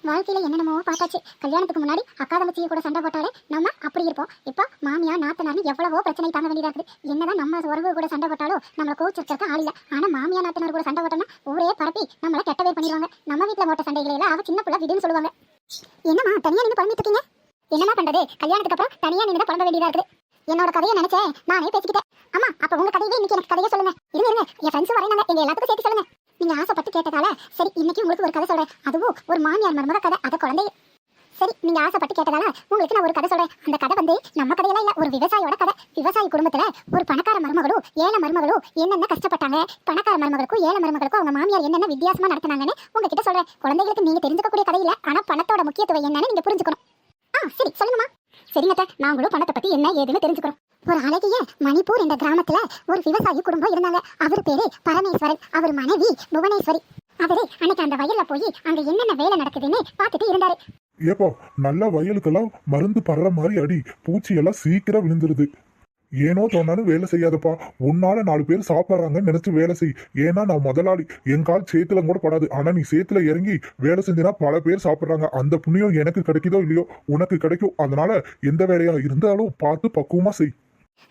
வாழ்க்கையில என்னென்னமோ பார்த்தாச்சு. கல்யாணத்துக்கு முன்னாடி அக்கா தங்கச்சியை கூட சண்டை போட்டாலே நம்ம அப்படி இருப்போம். இப்போ மாமியா நாத்தனார்னு எவ்வளவோ பிரச்சனை தாங்க வேண்டியதா இருக்குது. என்னதான் நம்ம உறவு கூட சண்டை போட்டாலும் நம்மளை கோச்சிருக்க ஆள் இல்லை. ஆனா மாமியா நாத்தனார் கூட சண்டை போட்டோம்னா ஊரே பரப்பி நம்மளை கெட்ட பேர் பண்ணிடுவாங்க. நம்ம வீட்டுல போட்ட சண்டைகளை எல்லாம் அவ சின்ன பிள்ளை விடுன்னு சொல்லுவாங்க. என்னம்மா தனியா நின்று புலம்பிட்டு இருக்கீங்க? என்னமா பண்றது, கல்யாணத்துக்கு அப்புறம் தனியா நின்று புலம்ப வேண்டியதா இருக்குது. என்னோட கதையை நினைச்சேன் நானே பேசிக்கிட்டேன். அம்மா அப்ப உங்க கதையே இன்னைக்கு எனக்கு கதையை சொல்லுங்க. இருங்க என் ஃப்ரெண்ட்ஸ் வரையினாங்க, எங்க எல்லாத்துக்கும் சேர்த்து சொல்லுங்க. நீங்க ஆசைப்பட்டு கேட்டதால சரி இன்னைக்கு உங்களுக்கு ஒரு கதை சொல்றேன். அதுவும் ஒரு மாமியார் மருமக கதை, அதை குழந்தை. சரி நீங்க ஆசைப்பட்டு கேட்டதால உங்களுக்கு நான் ஒரு கதை சொல்றேன். அந்த கதை வந்து நம்ம கதையெல்லாம் இல்ல, ஒரு விவசாயியோட கதை. விவசாயி குடும்பத்துல ஒரு பணக்கார மருமகளும் ஏழை மருமகளும் என்னென்ன கஷ்டப்பட்டாங்க, பணக்கார மருமகளுக்கும் ஏழை மருமகளுக்கும் அவங்க மாமியார் என்னென்ன வித்தியாசமா நடத்தினாங்கன்னு உங்ககிட்ட சொல்றேன். குழந்தைகளுக்கு நீங்க தெரிஞ்சுக்கக்கூடிய கதை இல்ல, ஆனா பணத்தோட முக்கியத்துவம் என்னன்னு நீங்க புரிஞ்சுக்கணும். சரி சொல்லுங்கம்மா. சரிங்க, நாங்களும் பணத்தை பத்தி என்ன ஏதுன்னு தெரிஞ்சுக்கிறோம். ஒரு அழகிய மணிப்பூர் என்ற கிராமத்துல ஒரு விவசாயி குடும்பம் இருந்தாங்க. அவர் பேரு பரமேஸ்வரன், அவர் மனைவி புவனேஸ்வரி. அவரு அன்னைக்கு அந்த வயல்ல போய் அங்க என்னென்ன வேலை நடக்குதுன்னு பார்த்துட்டு இருந்தாரு. ஏப்பா நல்ல வயலுக்கெல்லாம் மருந்து படுற மாதிரி அடி, பூச்சி எல்லாம் சீக்கிரம் விழுந்துருது. ஏனோ தோணாலும் வேலை செய்யாதப்பா. உன்னால 4 பேர் சாப்பிட்றாங்கன்னு நினைச்சு வேலை செய். ஏன்னா நான் முதலாளி, என் கால் சேத்துல கூட படாது. ஆனா நீ சேத்துல இறங்கி வேலை செஞ்சினா பல பேர் சாப்பிட்றாங்க. அந்த புண்ணியம் எனக்கு கிடைக்குதோ இல்லையோ உனக்கு கிடைக்கும். அதனால எந்த வேலையா இருந்தாலும் பார்த்து பக்குவமா செய்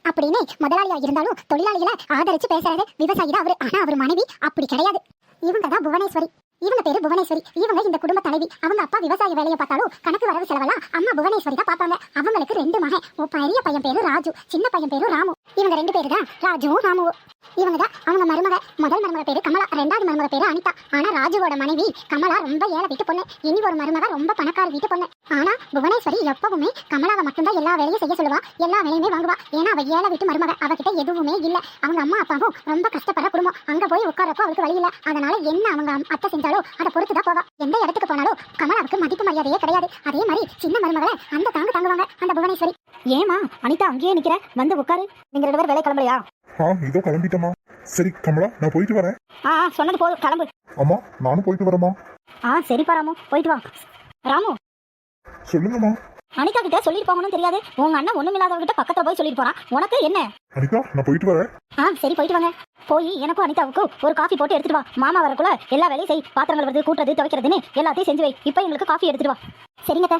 அப்படின்னு முதலாளியா இருந்தாலும் தொழிலாளிகளை ஆதரிச்சு பேசுறது விவசாயி தான் அவரு. ஆனா அவர் மனைவி அப்படி கிடையாது. இவங்க தான் புவனேஸ்வரி. இவங்க பேரு புவனேஸ்வரி. இவங்க இந்த குடும்ப தலைவி. அவங்க அப்பா விவசாய வேலையை பார்த்தாலும் கணக்கு வரவு செலவெல்லாம் அம்மா புவனேஸ்வரி தான் பார்ப்பாங்க. அவங்களுக்கு 2 மகன். பெரிய பையன் பேரு ராஜு, சின்ன பையன் பேரு ராமு. இவங்க 2 பேரு தான் ராஜுவும் ராமுவும். இவங்க தான் அவங்க மருமக. முதல் மருமக பேரு கமலா, 2வது மருமக பேரு அனிதா. ஆனா ராஜுவோட மனைவி கமலா ரொம்ப ஏழை வீட்டு பொண்ணு. இனி ஒரு மருமக ரொம்ப பணக்கார வீட்டு பொண்ணு. ஆனா புவனேஸ்வரி எப்பவுமே கமலாவை மட்டும்தான் எல்லா வேலையும் செய்ய சொல்லுவா, எல்லா வேலையுமே வாங்குவா. ஏன்னா அவ ஏழை வீட்டு மருமக, அவகிட்ட எதுவுமே இல்ல. அவங்க அம்மா அப்பாவும் ரொம்ப கஷ்டப்படுற குடும்பம். அங்க போய் உட்காரப்போ அவளுக்கு வழி இல்ல. அதனால என்ன அவங்க அத்தை செஞ்சாலும் அதை பொறுத்துதான் போவா. எந்த இடத்துக்கு போனாலும் கமலாவுக்கு மதிப்பு மரியாதையே கிடையாது. அதே மாதிரி சின்ன மருமகளை அந்த தாங்குவாங்க அந்த புவனேஸ்வரி. ஏமா அனிதா அங்கேயே நிக்கிற, வந்து உட்காரு. நீங்க 2 பேரும் வேலை கிளம்பலையா? இதோ கிளம்பிட்டமா. சரி கமலா நான் போயிட்டு வரேன். சொன்னது போதும், கிளம்பு. அம்மா நானும் போயிட்டு வரேம்மா. சரிப்பா ராமு, போயிட்டு வா. ராமு சொல்லுங்கம்மா. அனிதா கிட்ட சொல்லிருப்பாங்கன்னு தெரியாது. உங்க அண்ணன் ஒண்ணுமில்லாதவங்கிட்ட பக்கத்துல போய் சொல்லிட்டு போறான். உனக்கு என்ன? அனிதா நான் போயிட்டு வரேன். சரி போயிட்டு வாங்க. போய் எனக்கும் அனிதாவுக்கும் ஒரு காஃபி போட்டு எடுத்துட்டு வா. மாமா வரக்குள்ள எல்லா வேலையும் செய். பாத்திரங்கள் வருது, கூட்டுறது, துவைக்கிறதுன்னு எல்லாத்தையும் செஞ்சு வை. இப்போ எங்களுக்கு காஃபி எடுத்துட்டு வா. சரிங்க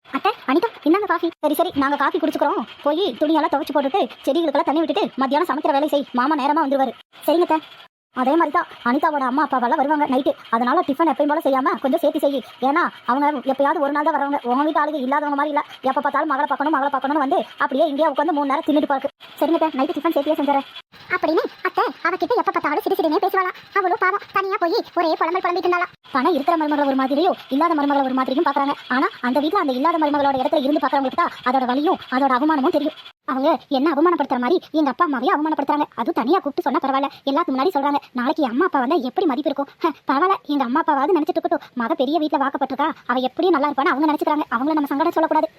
அத்தை. அனிதா இன்னாங்க காஃபி. சரி நாங்க காஃபி குடிச்சுக்கிறோம். போய் துணியெல்லாம் துவைச்சு போட்டுட்டு செடிகளுக்கெல்லாம் தண்ணி விட்டுட்டு மத்தியானம் சமைக்கிற வேலை செய். மாமா நேரமா வந்துருவாரு. சரிங்க. அதே மாதிரி தான் அனிதாவோட அம்மா அப்பாவெல்லாம் வருவாங்க நைட்டு. அதனால டிஃபன் எப்பயும் போல செய்யாம கொஞ்சம் சேர்த்து செய்யி. ஏன்னா அவங்க எப்பயாவது ஒரு நாள் தான் வரவங்க. உங்க வீட்டு ஆளுங்க இல்லாதவங்க மாதிரி இல்ல. எப்ப பார்த்தாலும் மகளை பார்க்கணும்னு வந்து அப்படியே இந்தியா உட்காந்து 3 நேரம் தின்னுட்டு பாருக்கு. சரிங்க நைட்டு டிஃபன் சேர்த்தியே செஞ்சாரேன் அப்படின்னு அத்தை அவகிட்ட எப்ப பார்த்தாலும் சிரிச்சிடுனே பேசுவாளாம். அவளும் பாவம் தனியா போய் ஒரே புலம்பிட்டு இருந்தாலும். பணம் இருக்கிற மருமகளை ஒரு மாதிரியும் இல்லாத மருமகளை ஒரு மாதிரியும் பாக்குறாங்க. ஆனா அந்த வீட்டுல அந்த இல்லாத மருமகளோட இடத்துல இருந்து பாக்குறவங்களுக்கு தான் அதோட வலியும் அதோட அவமானமும் தெரியும். அவங்க என்ன அவமானப்படுத்துற மாதிரி எங்க அப்பா அம்மாவையும் அவமானப்படுத்துறாங்க. அதுவும் தனியா கூப்பிட்டு சொன்னா பரவாயில்ல, எல்லாத்துக்கு முன்னாடி சொல்றாங்க. நாளைக்கு அம்மா அப்பா வந்தா எப்படி மதிப்பு இருக்கும்? பரவாயில்ல எங்க அம்மா அப்பாவாவது நினைச்சிட்டு இருக்கட்டும். மக பெரிய வீட்டுல வாக்கப்பட்டிருக்கா, அவ எப்படி நல்லா இருப்பான்னு அவங்க நினைச்சுக்கிறாங்க. அவங்கள நம்ம சங்கடம் சொல்லக்கூடாது.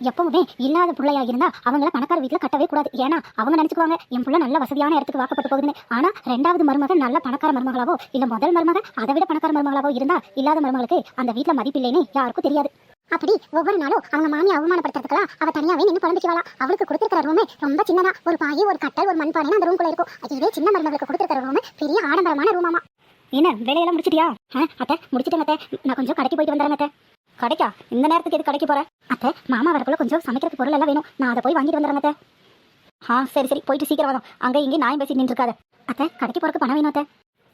எப்பவுமே இல்லாத பிள்ளையா இருந்தா அவங்கள பணக்கார வீட்டுல கட்டவே கூடாது. ஏன்னா அவங்க நினைச்சுக்குவாங்க என் பிள்ளை நல்ல வசதியான இடத்துக்கு வாக்கப்பட்டு போகுதுன்னு. ஆனா 2வது மருமகன் நல்ல பணக்கார மருமகளாவோ இல்ல முதல் மருமகன் அதை விட பணக்கார மருமகளாவோ இருந்தா இல்லாத மருமகளுக்கு அந்த வீட்டுல மதிப்பு இல்லைன்னு யாருக்கும் தெரியாது. அப்படி ஒவ்வொரு நாளும் அவங்க மாமி அவமானப்படுத்துறதுக்கெல்லாம் அவ தனியாவே நின்று புலம்பிக்குவாளா. அவளுக்கு கொடுத்துருக்கிற ரூமே ரொம்ப சின்னதா. ஒரு பாய், ஒரு கட்டல், ஒரு மண்பானை அந்த ரூம்குள்ள இருக்கும். இதே சின்ன மருமகளுக்கு கொடுத்துருக்கிற ரூம் பெரிய ஆடம்பரமான ரூமாமா. என்ன வேலையெல்லாம் முடிச்சிட்டியா? அத்தை முடிச்சிட்டேங்க அத்தை. நான் கொஞ்சம் கடைக்கு போயிட்டு வந்துடுறேன் அத்தை. கடைக்கா? இந்த நேரத்துக்கு எது கடைக்கு போறேன்? அத்தை மாமா வரக்குள்ள கொஞ்சம் சமைக்கிறதுக்கு பொருள் எல்லாம் வேணும். நான் அதை போய் வாங்கிட்டு வந்துடுறேன் அத்தை. சரி போயிட்டு சீக்கிரம் வரும். அங்கே இங்கே நாயம் பேசி நின்று இருக்காத அத்தை. கடைக்கு போறதுக்கு பணம் வேணும் அத்தை.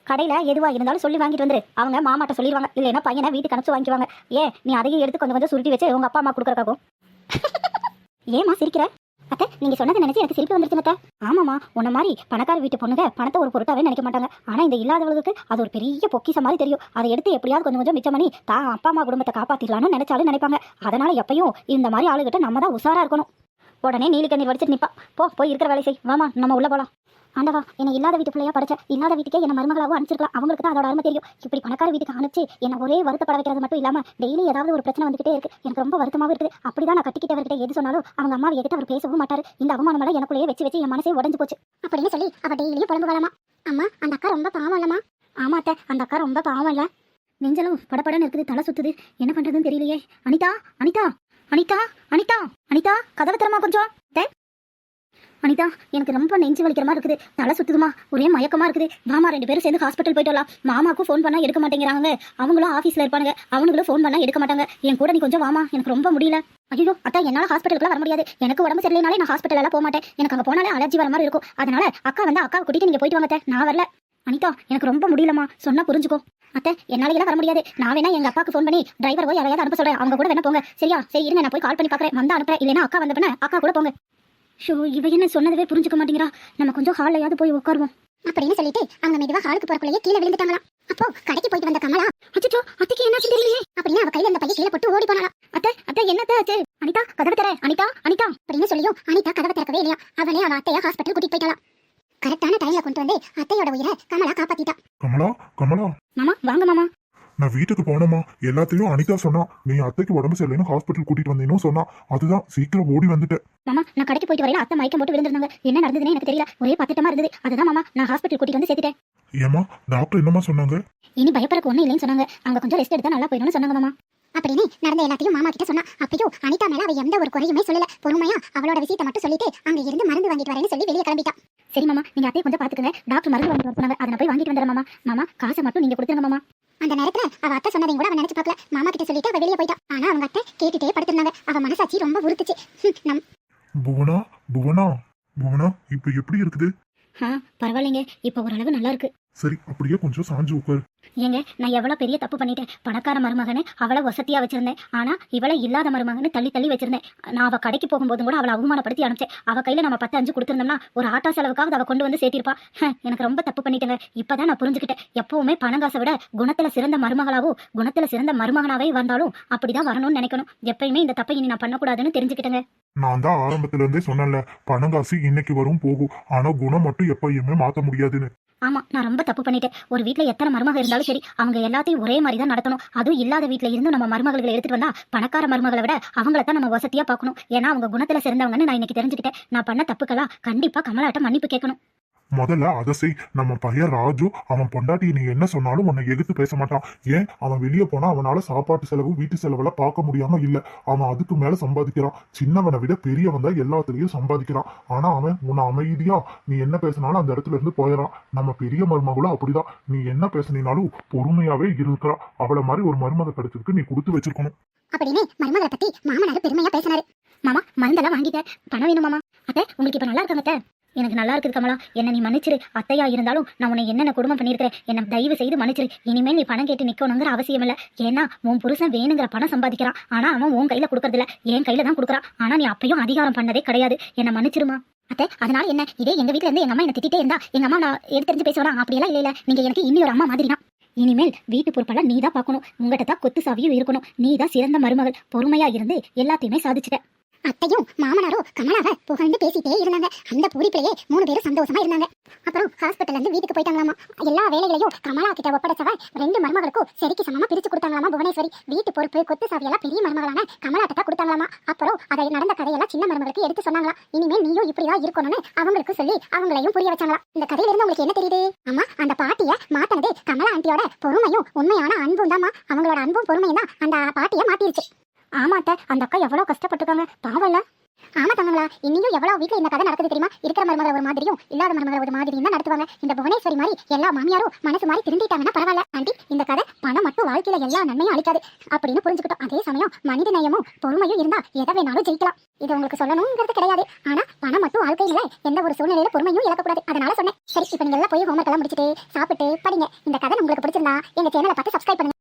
கடையில எதுவா இருந்தாலும் சொல்லி வாங்கிட்டு வந்துரு. அவங்க மாமாட்ட சொல்லிடுவாங்க. இல்லைன்னா பையனை வீட்டுக்கு அனுப்பிச்சு வாங்கிக்குவாங்க. நீ அதையும் எடுத்து கொஞ்சம் சுருட்டி வச்சு உங்க அப்பா அம்மா கொடுக்குறக்காகும். ஏமா சிரிக்கிற? அத்தை நீங்க சொன்னதை நினைச்சு எனக்கு சிரிப்பு வந்துருச்சு அத்தை. ஆமாமா, உன்ன மாதிரி பணக்கார வீட்டு பொண்ணுங்க பணத்தை ஒரு பொருட்டாவே நினைக்க மாட்டாங்க. ஆனா இந்த இல்லாதவங்களுக்கு அது ஒரு பெரிய பொக்கிஷ மாதிரி தெரியும். அதை எடுத்து எப்படியாவது கொஞ்சம் மிச்சம் பண்ணி தான் அப்பா அம்மா குடும்பத்தை காப்பாத்திடலாம்னு நினைச்சாலும் நினைப்பாங்க. அதனால எப்பயும் இந்த மாதிரி ஆளுகிட்ட நம்ம தான் உஷாரா இருக்கணும். உடனே நீலி கண்ணீர் வடிச்சிட்டு நிப்பா. போய் இருக்கிற வேலை செய். வாமா நம்ம உள்ள போலாம். ஆண்டவா என்னை இல்லாத வீட்டு பிள்ளையா படைச்ச. இல்லாத வீட்டுக்கே என்ன மருமகளாவும் அனுப்பிச்சிருக்கலாம். அவங்களுக்கு தான் அதோட அருமை தெரியும். இப்படி பணக்கார வீட்டுக்கு அனுப்பிச்சு என்ன ஒரே வருத்தப்பட வைக்கிறது மட்டும் இல்லாம டெய்லி ஏதாவது ஒரு பிரச்சனை வந்துகிட்டே இருக்கு. எனக்கு ரொம்ப வருத்தமாவும் இருக்குது. அப்படிதான் நான் கட்டிக்கிட்டவர்கிட்ட எது சொன்னாலும் அவங்க அம்மா என்கிட்ட அவர் பேசவும் மாட்டாரு. இந்த அவமானமெல்லாம் எனக்குள்ளேயே வச்சு என் மனசே உடஞ்சு போச்சு அப்படின்னு சொல்லி அவ டெய்லியும் புலம்புகளாமா. அம்மா அந்த அக்கா ரொம்ப பாவம் இல்லம்மா? ஆமா அத்தை, அந்த அக்கா ரொம்ப பாவம் இல்ல. நெஞ்சலும் படப்படன்னு இருக்குது, தலை சுத்துது. என்ன பண்றதுன்னு தெரியலையே. அனிதா அனிதா அனிதா அனிதா அனிதா கதவு திறமா கொஞ்சம். அனிதா, எனக்கு ரொம்ப நெஞ்சு வலிக்கிற மாதிரி இருக்குது, தலை சுத்துதுமா, ஒரே மயக்கமா இருக்குது. மாமா 2 பேரும் சேர்ந்து ஹாஸ்பிட்டல் போயிட்டு வரலாம். மாமாவுக்கும் ஃபோன் பண்ணா எடுக்க மாட்டேங்கிறாங்க, அவங்களும் ஆஃபீஸ்ல இருப்பாங்க, அவங்களும் ஃபோன் பண்ணா எடுக்க மாட்டாங்க. என் கூட நீ கொஞ்சம் வாமா, எனக்கு ரொம்ப முடியல. ஐயோ அத்தா, என்னால ஹாஸ்பிட்டலுக்குலாம் வர முடியாது. எனக்கு உடம்பு சரியில்லைனாலே நான் ஹாஸ்பிட்டல் எல்லாம் போக மாட்டேன். எனக்கு அங்க போனாலே அலர்ஜி வர மாதிரி இருக்கும். அதனால அக்கா வந்து அக்காவை கூட்டிட்டு நீங்க போயிட்டு வாங்க அத்தை, நான் வரல. அனிதா, எனக்கு ரொம்ப முடியலமா, சொன்னா புரிஞ்சுக்கோ. அத்தை, என்னால வர முடியாது. நான் வேணா எங்க அப்பாவுக்கு ஃபோன் பண்ணி டிரைவர் போய் யாரையாவது அனுப்ப சொல்றேன், அவங்க கூட வேணா போங்க. சரியா? சரி இருங்க, நான் போய் கால் பண்ணி பாக்குறேன், வந்தா அனுப்புறேன். இல்லைன்னா அக்கா வந்த பண்ண அக்கா கூட போங்க. ஷோ, இவ என்ன சொன்னதவே புரிஞ்சுக்க மாட்டேங்கிறா. நம்ம கொஞ்சம் ஹால்லையாவது போய் உட்காருவோம் அப்படின்னு சொல்லிட்டு அவங்க மெதுவா ஹாலுக்கு போறக்குள்ளேயே கீழே விழுந்துட்டாங்களாம். அப்போ கடைக்கு போயிட்டு வந்த கமலா, அச்சோ அத்தைக்கு என்னாச்சு தெரியலையே அப்படின்னு அவ கையில இருந்த பைய கீழே போட்டு ஓடி போனாலாம். அத்தை அத்தை, என்னத்த ஆச்சு? அனிதா கதவை தர, அனிதா அனிதா அப்படின்னு சொல்லியும் அனிதா கதவை திறக்கவே இல்லையா. அவளே அவ அத்தையா ஹாஸ்பிட்டல் கூட்டிட்டு போயிட்டாலாம். கரெக்டான டைம்ல கொண்டு வந்து அத்தையோட உயிரை கமலா காப்பாத்திட்டா. கமலா, கமலா, மாமா வாங்க மாமா. நான் வீட்டுக்கு போனோமா, எல்லாத்தையும் அனிதா சொன்னா. நீ அத்தைக்கு உடம்பு சரியில்லைன்னு ஹாஸ்பிட்டல் கூட்டிட்டு வந்தீங்கன்னு சொன்னா. அதுதான் சீக்கிரம் ஓடி வந்துட்டேன். மாமா, நான் கடைக்கு போயிட்டு வரையில அத்தை மயக்கம் போட்டு விழுந்திருந்தாங்க. என்ன நடந்ததுன்னு எனக்கு தெரியல, ஒரே பதட்டமா இருந்தது. அதுதான் மாமா நான் ஹாஸ்பிட்டல் கூட்டிட்டு வந்து சேர்த்துட்டேன். ஏமா, டாக்டர் என்னமா சொன்னாங்க? இனி பயப்படக்கு ஒன்றும் இல்லைன்னு சொன்னாங்க. அவங்க கொஞ்சம் ரெஸ்ட் எடுத்தா நல்லா போயிடும்னு சொன்னாங்க மாமா. அப்படின்னு நடந்த எல்லாத்தையும் மாமா கிட்ட சொன்னா. அப்பயும் அனிதா மேல அவ எந்த ஒரு குறையுமே சொல்லல. பொறுமையா அவளோட விஷயத்தை மட்டும் சொல்லிட்டு அங்க இருந்து மருந்து வாங்கிட்டு வரேன்னு சொல்லி வெளியே கிளம்பிட்டா. சரி மாமா, நீங்க அத்தையை கொஞ்சம் பாத்துக்கங்க. டாக்டர் மருந்து வாங்கிட்டு வர சொன்னாங்க, அதை நான் போய் வாங்கிட்டு வந்துடுறேன் மாமா. மாமா, காசை மட்டும் நீங்க கொடுத்துருங்க மாமா. அந்த நேரத்துல அவ அத்தை சொன்னதையும் கூட அவன் நினைச்சு பார்க்கல. மாமா கிட்ட சொல்லிட்டு அவ வெளியே போயிட்டா. ஆனா அவங்க அத்தை கேட்டுட்டே படுத்திருந்தாங்க. அவ மனசாட்சி ரொம்ப உறுத்துச்சு. புவனா, புவனா, புவனா, இப்ப எப்படி இருக்குது? பரவாயில்லைங்க, இப்ப ஓரளவு நல்லா இருக்கு. சரி, அப்படியே கொஞ்சம் சாஞ்சு உட்காரு. ஏங்க, நான் எவ்வளவு பெரிய தப்பு பண்ணிட்டேன். பணக்கார மருமகன்னு அவளை வசதியா வச்சிருந்தேன், ஆனா இவளை இல்லாத மருமகன்னு தள்ளி தள்ளி வச்சிருந்தேன். நான் அவ கடைக்கு போகும்போது கூட அவளை அவமானப்படுத்தி அனுப்பிச்சேன். அவ கையில நம்ம 10-5 கொடுத்திருந்தோம்னா ஒரு ஆட்டோ செலவுக்காவது அவ கொண்டு வந்து சேர்த்திருப்பா. எனக்கு ரொம்ப தப்பு பண்ணிட்டேங்க. இப்பதான் நான் புரிஞ்சுக்கிட்டேன். எப்பவுமே பணங்காசை விட குணத்துல சிறந்த மருமகளாவோ குணத்துல சிறந்த மருமகனாவே வந்தாலும் அப்படிதான் வரணும்னு நினைக்கணும். எப்பயுமே இந்த தப்பை இனி நான் பண்ணக்கூடாதுன்னு தெரிஞ்சுக்கிட்டேங்க. நான் தான் ஆரம்பத்துல இருந்தே சொன்னேன்ல, பணங்காசு இன்னைக்கு வரும் போகும், ஆனா குணம் மட்டும் எப்பயுமே மாத்த முடியாதுன்னு. ஆமா, நான் ரொம்ப தப்பு பண்ணிட்டேன். ஒரு வீட்டுல எத்தனை மருமக இருந்தாலும் சரி, அவங்க எல்லாத்தையும் ஒரே மாதிரி தான் நடத்தணும். அதுவும் இல்லாத வீட்டுல இருந்து நம்ம மருமகளை எடுத்துட்டு வந்தா பணக்கார மருமகளை விட அவங்கள தான் நம்ம வசதியா பார்க்கணும். ஏன்னா அவங்க குணத்துல சிறந்தவங்கன்னு நான் இன்னைக்கு தெரிஞ்சுக்கிட்டேன். நான் பண்ண தப்புக்கெல்லாம் கண்டிப்பா கமலாட்ட மன்னிப்பு கேட்கணும். முதல்ல அதை செய். நம்ம பையன் ராஜு, அவன் பொண்டாட்டி நீ என்ன சொன்னாலும் உன்னை எதிர்த்து பேச மாட்டான். ஏன், அவன் வெளியே போனா அவனால சாப்பாட்டு செலவு வீட்டு செலவெல்லாம் பார்க்க முடியாம இல்ல, அவன் அதுக்கு மேல சம்பாதிக்கிறான். சின்னவனை விட பெரியவன் தான் எல்லாத்துலயும் சம்பாதிக்கிறான். ஆனா அவன் உன்னை அமைதியா நீ என்ன பேசினாலும் அந்த இடத்துல இருந்து போயிடறான். நம்ம பெரிய மருமகளும் அப்படிதான். நீ என்ன பேசினாலும் பொறுமையாவே இருக்கிறா. அவளை மாதிரி ஒரு மருமக கிடைச்சதுக்கு நீ கொடுத்து வச்சிருக்கணும் அப்படின்னு மருமகளை பத்தி மாமனார் பெருமையா பேசினாரு. மாமா, மருந்தெல்லாம் வாங்கிட்டேன், பணம் வேணும் மாமா. அத்தை, உங்களுக்கு இப்ப நல்லா இருக்காங்க? எனக்கு நல்லா இருக்குது கமலா, என்ன நீ மன்னிச்சிரு. அத்தையா இருந்தாலும் நான் உன்னை என்னென்ன குடும்பம் பண்ணியிருக்கிறேன், என்ன தயவு செய்து மன்னிச்சிரு. இனிமேல் நீ பணம் கேட்டு நிக்கணுங்கிற அவசியம் இல்லை. ஏன்னா உன் புருஷன் வேணுங்கிற பணம் சம்பாதிக்கிறான், ஆனா அவன் உன் கையில கொடுக்கறதில்ல, என் கையில தான் கொடுக்குறான். ஆனா நீ அப்பயும் அதிகாரம் பண்ணதே கிடையாது. என்ன மன்னிச்சிருமா. அத்தை, அதனால என்ன, இதே எங்க வீட்டுல இருந்து எங்க அம்மா என்ன திட்டிட்டே இருந்தா எங்க அம்மா நான் எடுத்து பேசுவேனா? அப்படியெல்லாம் இல்ல, நீங்க எனக்கு இன்னி ஒரு அம்மா மாதிரி தான். இனிமேல் வீட்டு பொறுப்பெல்லாம் நீ தான் பார்க்கணும். உங்ககிட்ட தான் கொத்து சாவியும் இருக்கணும். நீ தான் சிறந்த மருமகள். பொறுமையா இருந்து எல்லாத்தையுமே சாதிச்சுட்ட. அத்தையும் மாமனாரும் கமலாவை புகழ்ந்து பேசிட்டே இருந்தாங்க. அந்த பூரிப்பிலேயே 3 பேரும் சந்தோஷமா இருந்தாங்க. அப்புறம் ஹாஸ்பிட்டல்ல இருந்து வீட்டுக்கு போயிட்டாங்களாமா. எல்லா வேலைகளையும் கமலா கிட்ட ஒப்படைச்சவ 2 மருமகளுக்கும் சரிக்கு சமமா பிரிச்சு கொடுத்தாங்களாமா புவனேஸ்வரி. வீட்டு பொறுப்பு கொத்து சாவியெல்லாம் பெரிய மருமகளான கமலாட்ட தான் கொடுத்தாங்களாமா. அப்புறம் அதை நடந்த கதையெல்லாம் சின்ன மருமகளுக்கு எடுத்து சொன்னாங்களா. இனிமேல் நீயும் இப்படிதான் இருக்கணும்னு அவங்களுக்கு சொல்லி அவங்களையும் புரிய வச்சாங்களா. இந்த கதையில இருந்து உங்களுக்கு என்ன தெரியுது? அம்மா, அந்த பாட்டிய மாத்தினது கமலா ஆண்டியோட பொறுமையும் உண்மையான அன்பும் தான்மா. அவங்களோட அன்பும் பொறுமையும் தான் அந்த பாட்டிய மாத்திருச்சு. ஆமாட்ட, அந்த அக்கா எவ்வளவு கஷ்டப்பட்டுருக்காங்க, பாவம்ல. ஆமா தங்கங்களா, இன்னும் எவ்வளவு வீட்டுல இந்த கதை நடக்குது தெரியுமா? இருக்கிற மருமகள் ஒரு மாதிரியும் இல்லாத மருமகள் ஒரு மாதிரியும் தான் நடத்துவாங்க. இந்த புவனேஸ்வரி மாதிரி எல்லா மாமியாரும் மனசு மாதிரி திருந்திட்டாங்கன்னா பரவாயில்ல. ஆண்டி, இந்த கதை பணம் மட்டும் வாழ்க்கையில எல்லா நன்மையும் அளிக்காது அப்படின்னு புரிஞ்சுக்கிட்டோம். அதே சமயம் மனித நேயமும் பொறுமையும் இருந்தா எதை வேணாலும் ஜெயிக்கலாம். இது உங்களுக்கு சொல்லணுங்கிறது கிடையாது. ஆனா பணம் மட்டும் வாழ்க்கையில எந்த ஒரு சூழ்நிலையில பொறுமையும் இழக்கக்கூடாது. அதனால சொன்னேன். சரி, இப்ப நீங்க எல்லாம் போய் ஹோம்ஒர்க் எல்லாம் முடிச்சுட்டு சாப்பிட்டு படிங்க. இந்த கதை உங்களுக்கு பிடிச்சிருந்தா எங்க சேனலை பார்த்து சப்ஸ்கிரைப் பண்ணுங்க.